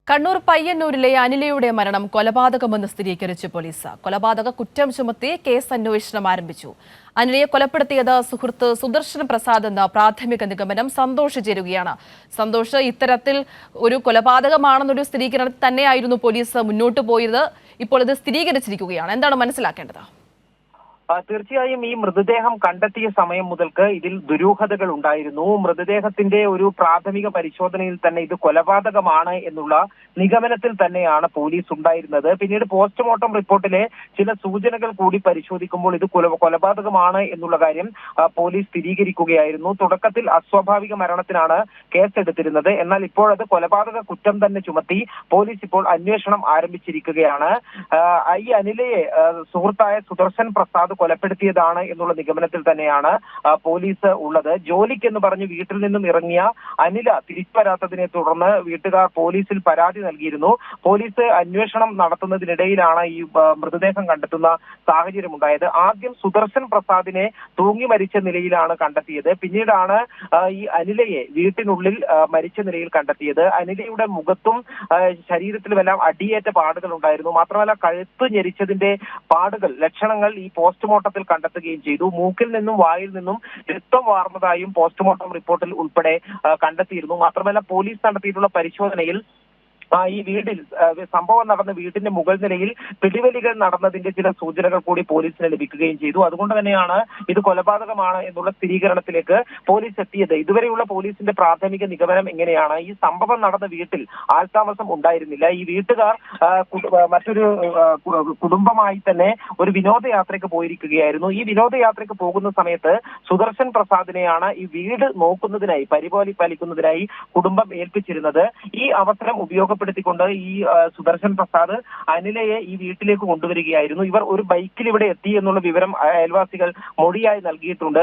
കണ്ണൂർ പയ്യന്നൂരിലെ അനിലയുടെ മരണം കൊലപാതകമെന്ന് സ്ഥിരീകരിച്ചു പോലീസ്. കൊലപാതക കുറ്റം ചുമത്തി കേസ് അന്വേഷണം ആരംഭിച്ചു. അനിലയെ കൊലപ്പെടുത്തിയത് സുഹൃത്ത് സുദർശൻ പ്രസാദ് എന്ന പ്രാഥമിക നിഗമനം സന്തോഷ് ചേരുകയാണ്. സന്തോഷ്, ഇത്തരത്തിൽ ഒരു കൊലപാതകമാണെന്നൊരു സ്ഥിരീകരണത്തിൽ തന്നെയായിരുന്നു പോലീസ് മുന്നോട്ട് പോയത്. ഇപ്പോൾ ഇത് സ്ഥിരീകരിച്ചിരിക്കുകയാണ്. എന്താണ് മനസ്സിലാക്കേണ്ടത്? തീർച്ചയായും ഈ മൃതദേഹം കണ്ടെത്തിയ സമയം മുതൽക്ക് ഇതിൽ ദുരൂഹതകൾ ഉണ്ടായിരുന്നു. മൃതദേഹത്തിന്റെ ഒരു പ്രാഥമിക പരിശോധനയിൽ തന്നെ ഇത് കൊലപാതകമാണ് എന്നുള്ള നിഗമനത്തിൽ തന്നെയാണ് പോലീസ് ഉണ്ടായിരുന്നത്. പിന്നീട് പോസ്റ്റ്മോർട്ടം റിപ്പോർട്ടിലെ ചില സൂചനകൾ കൂടി പരിശോധിക്കുമ്പോൾ ഇത് കൊലപാതകമാണ് എന്നുള്ള കാര്യം പോലീസ് സ്ഥിരീകരിക്കുകയായിരുന്നു. തുടക്കത്തിൽ അസ്വാഭാവിക മരണത്തിനാണ് കേസെടുത്തിരുന്നത്. എന്നാൽ ഇപ്പോഴത് കൊലപാതക കുറ്റം തന്നെ ചുമത്തി പോലീസ് ഇപ്പോൾ അന്വേഷണം ആരംഭിച്ചിരിക്കുകയാണ്. ഈ അനിലയെ സുഹൃത്തായ സുദർശൻ പ്രസാദ് കൊലപ്പെടുത്തിയതാണ് എന്നുള്ള നിഗമനത്തിൽ തന്നെയാണ് പോലീസ് ഉള്ളത്. ജോലിക്കെന്ന് പറഞ്ഞ് വീട്ടിൽ നിന്നും ഇറങ്ങിയ അനില തിരിച്ചു വരാത്തതിനെ തുടർന്ന് വീട്ടുകാർ പോലീസിൽ പരാതി നൽകിയിരുന്നു. പോലീസ് അന്വേഷണം നടത്തുന്നതിനിടയിലാണ് ഈ മൃതദേഹം കണ്ടെത്തുന്ന സാഹചര്യം ഉണ്ടായത്. ആദ്യം സുദർശൻ പ്രസാദിനെ തൂങ്ങി മരിച്ച നിലയിലാണ് കണ്ടെത്തിയത്. പിന്നീടാണ് ഈ അനിലയെ വീട്ടിനുള്ളിൽ മരിച്ച നിലയിൽ കണ്ടെത്തിയത്. അനിലയുടെ മുഖത്തും ശരീരത്തിലുമെല്ലാം അടിയേറ്റ പാടുകൾ ഉണ്ടായിരുന്നു. മാത്രമല്ല കഴുത്ത് ഞെരിച്ചതിന്റെ പാടുകൾ ലക്ഷണങ്ങൾ ഈ പോസ്റ്റ്മോർട്ടത്തിൽ കണ്ടെത്തുകയും ചെയ്തു. മൂക്കിൽ നിന്നും വായിൽ നിന്നും രക്തം വാർന്നതായും പോസ്റ്റ്മോർട്ടം റിപ്പോർട്ടിൽ ഉൾപ്പെടെ കണ്ടെത്തിയിരുന്നു. മാത്രമല്ല പോലീസ് നടത്തിയിട്ടുള്ള പരിശോധനയിൽ ഈ വീട്ടിൽ സംഭവം നടന്ന വീടിന്റെ മുകൾ നിലയിൽ പിടിവലികൾ നടന്നതിന്റെ ചില സൂചനകൾ കൂടി പോലീസിന് ലഭിക്കുകയും ചെയ്തു. അതുകൊണ്ട് തന്നെയാണ് ഇത് കൊലപാതകമാണ് എന്നുള്ള സ്ഥിരീകരണത്തിലേക്ക് പോലീസ് എത്തിയത്. ഇതുവരെയുള്ള പോലീസിന്റെ പ്രാഥമിക നിഗമനം എങ്ങനെയാണ്? ഈ സംഭവം നടന്ന വീട്ടിൽ ആൾതാമസം ഉണ്ടായിരുന്നില്ല. ഈ വീട്ടുകാർ മറ്റൊരു കുടുംബമായി തന്നെ ഒരു വിനോദയാത്രയ്ക്ക് പോയിരിക്കുകയായിരുന്നു. ഈ വിനോദയാത്രയ്ക്ക് പോകുന്ന സമയത്ത് സുദർശൻ പ്രസാദിനെയാണ് ഈ വീട് നോക്കുന്നതിനായി പരിപാലിക്കുന്നതിനായി കുടുംബം ഏൽപ്പിച്ചിരുന്നത്. ഈ അവസരം പ്പെടുത്തിക്കൊണ്ട് ഈ സുദർശൻ പ്രസാദ് അനിലയെ ഈ വീട്ടിലേക്ക് കൊണ്ടുവരികയായിരുന്നു. ഇവർ ഒരു ബൈക്കിൽ ഇവിടെ എത്തി എന്നുള്ള വിവരം അയൽവാസികൾ മൊഴിയായി നൽകിയിട്ടുണ്ട്.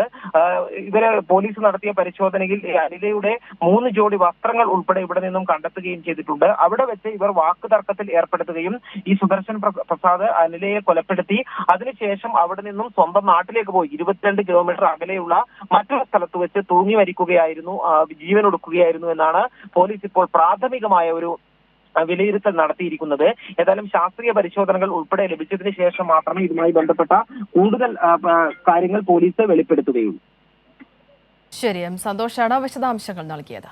ഇവരെ പോലീസ് നടത്തിയ പരിശോധനയിൽ അനിലയുടെ 3 ജോഡി വസ്ത്രങ്ങൾ ഉൾപ്പെടെ ഇവിടെ നിന്നും കണ്ടെത്തുകയും ചെയ്തിട്ടുണ്ട്. അവിടെ വെച്ച് ഇവർ വാക്കുതർക്കത്തിൽ ഏർപ്പെടുത്തുകയും ഈ സുദർശൻ പ്രസാദ് അനിലയെ കൊലപ്പെടുത്തി അതിനുശേഷം അവിടെ നിന്നും സ്വന്തം നാട്ടിലേക്ക് പോയി 22 കിലോമീറ്റർ അകലെയുള്ള മറ്റൊരു സ്ഥലത്ത് വെച്ച് തൂങ്ങി മരിക്കുകയായിരുന്നു, ജീവനൊടുക്കുകയായിരുന്നു എന്നാണ് പോലീസ് ഇപ്പോൾ പ്രാഥമികമായ ഒരു വിലയിരുത്തൽ നടത്തിയിരിക്കുന്നത്. ഏതായാലും ശാസ്ത്രീയ പരിശോധനകൾ ഉൾപ്പെടെ ലഭിച്ചതിന് ശേഷം മാത്രമേ ഇതുമായി ബന്ധപ്പെട്ട കൂടുതൽ കാര്യങ്ങൾ പോലീസ് വെളിപ്പെടുത്തുകയുള്ളൂ. ശരി, സന്തോഷാണ് വിശദാംശങ്ങൾ നൽകിയത്.